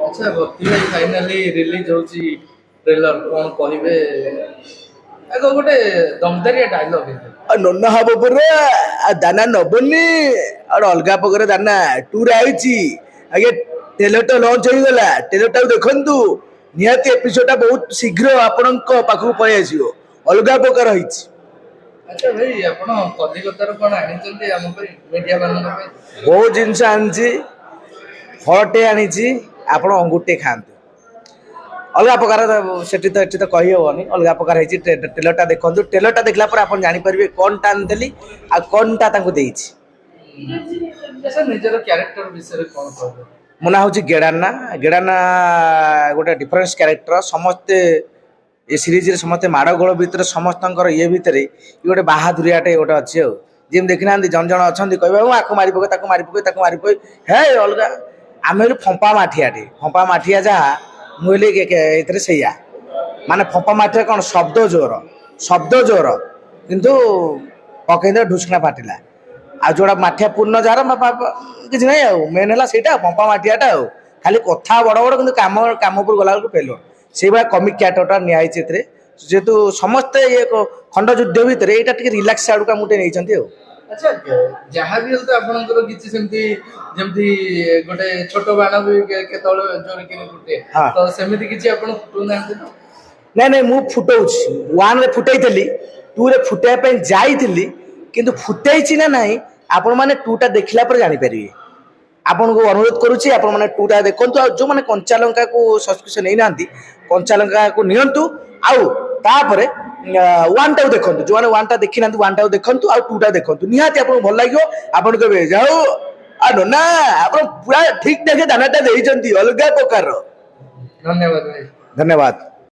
अच्छा भक्ति भाई फाइनाली रिलीज होची ट्रेलर कौन कहबे एगो गोटे दमदारिया डायलॉग है ନନା ହବ ପରେ ଦାନା ନବନି ଆଉ ଅଲଗା ପ୍ରକାର ଦାନା ଟୁର ଆଇଛି ଆଜ୍ଞା। ଟ୍ରେଲରଟା ଲଞ୍ଚ ହେଇଗଲା, ଟ୍ରେଲରଟାକୁ ଦେଖନ୍ତୁ। ନିହାତି ଏପିସୋଡଟା ବହୁତ ଶୀଘ୍ର ଆପଣଙ୍କ ପାଖକୁ ପଳେଇ ଆସିବ। ଅଲଗା ପ୍ରକାର ହେଇଛି। अच्छा भाई ଆପଣ କଲିକତାରୁ କଣ ଆଣିଛନ୍ତି ଆମ ପାଇଁ ମିଡିଆ ମାନଙ୍କ ପାଇଁ ବହୁତ ଜିନିଷ ଆଣିଛି, ଫଳଟେ ଆଣିଛି, ଆପଣ ଅଙ୍ଗୁରଟେ ଖାଆନ୍ତୁ। ଅଲଗା ପ୍ରକାର ସେଠି ତ ଏଠି ତ କହିହେବନି, ଅଲଗା ପ୍ରକାର ହେଇଛି। ଟ୍ରେଲରଟା ଦେଖନ୍ତୁ, ଟ୍ରେଲରଟା ଦେଖିଲା ପରେ ଆପଣ ଜାଣିପାରିବେ କ'ଣଟା ଆଣିଥିଲି ଆଉ କ'ଣଟା ତାଙ୍କୁ ଦେଇଛି। अच्छा ନିଜର କ୍ୟାରେକ୍ଟର ବିଷୟରେ କଣ କହିବେ ମୋ ନାଁ ହେଉଛି ଗେଡ଼ାନା। ଗେଡ଼ାନା ଗୋଟେ ଡିଫରେନ୍ସ କ୍ୟାରେକ୍ଟର। ସମସ୍ତେ ଏ ସିରିଜରେ ସମସ୍ତେ ମାଡ଼ଗୋଳ ଭିତରେ ସମସ୍ତଙ୍କର ଇଏ ଭିତରେ ଇଏ ଗୋଟେ ବାହାଦୁରିଆଟେ ଗୋଟେ ଅଛି ଆଉ। ଯେମିତି ଦେଖିନାହାନ୍ତି ଜଣେ ଜଣ ଅଛନ୍ତି କହିବେ ମୁଁ ଆକୁ ମାରି ପକାଏ, ତାକୁ ମାରି ପକାଏ, ତାକୁ ମାରି ପକାଏ, ହେ ଅଲଗା। ଆମେ ହେଲୁ ଫମ୍ପା ମାଠିଆଟେ। ଫମ୍ପା ମାଠିଆ ଯାହା ମୁଁ ହେଲି ଏଥିରେ ସେଇଆ। ମାନେ ଫମ୍ପା ମାଠିଆ କ'ଣ ଶବ୍ଦ ଜୋର, ଶବ୍ଦ ଜୋର, କିନ୍ତୁ ପକେଇଦେଲେ ଢୁସକିନା ଫାଟିଲା। ଆଉ ଯୋଉଟା ମାଠିଆ ପୂର୍ଣ୍ଣ ଯାହାର କିଛି ନାହିଁ ଆଉ। ମେନ୍ ହେଲା ସେଇଟା ପମ୍ପା ମାଠିଆଟା ଆଉ। ଖାଲି କଥା ବଡ଼ ବଡ଼ କିନ୍ତୁ କାମ କାମ ଉପରୁ ଗଲାବେଳକୁ ଫେଲ। ସେଇଭଳିଆ କମିକ୍ କ୍ୟାରେକ୍ଟରଟା ନିଆହେଇଛି ଏଥିରେ। ଯେହେତୁ ସମସ୍ତେ ଇଏ ଖଣ୍ଡ ଯୁଦ୍ଧ ଭିତରେ ଏଇଟା ଟିକେ ରିଲାକ୍ସ ଆଡ଼କୁ ଆମକୁ ଟିକେ ନେଇଛନ୍ତି ଆଉ। ଆଚ୍ଛା ଯାହା ବି ହେଉ ତ ଆପଣଙ୍କର କିଛି ସେମିତି ଯେମିତି ଗୋଟେ ଛୋଟ ବାଣ ବି କେତେବେଳେ ଜୋରେ କିନି ଫୁଟେ ହଁ ତ ସେମିତି କିଛି ଆପଣ ଫୁଟଉନାହାନ୍ତି ତ ନାଇଁ ନାଇଁ ମୁଁ ଫୁଟଉଛି। ୱାନ୍ରେ ଫୁଟେଇଥିଲି, ଟୁରେ ଫୁଟେଇବା ପାଇଁ ଯାଇଥିଲି, କିନ୍ତୁ ଫୁଟେଇଛି ନା ନାହିଁ ଆପଣମାନେ ଟୁଟା ଦେଖିଲା ପରେ ଜାଣିପାରିବେ। ଆପଣଙ୍କୁ ଅନୁରୋଧ କରୁଛି ଆପଣମାନେ ଟୁଟା ଦେଖନ୍ତୁ। ଆଉ ଯେଉଁମାନେ କଞ୍ଚାଲଙ୍କାକୁ ସବସ୍କ୍ରିପସନ୍ ନେଇନାହାନ୍ତି କଞ୍ଚାଲଙ୍କାକୁ ନିଅନ୍ତୁ। ଆଉ ତାପରେ ୱାନ୍ଟାକୁ ଦେଖନ୍ତୁ। ଯେଉଁମାନେ ୱାନ୍ଟା ଦେଖିନାହାନ୍ତି ୱାନ୍ଟାକୁ ଦେଖନ୍ତୁ, ଆଉ ଟୁଟା ଦେଖନ୍ତୁ। ନିହାତି ଆପଣଙ୍କୁ ଭଲ ଲାଗିବ। ଆପଣ କହିବେ ଯାଉ ଆଉ ନନା ଆପଣ ପୁରା ଠିକ୍ ଠାକ୍ ଦାନାଟା ଦେଇଛନ୍ତି, ଅଲଗା ପ୍ରକାରର। ଧନ୍ୟବାଦ ଭାଇ। ଧନ୍ୟବାଦ।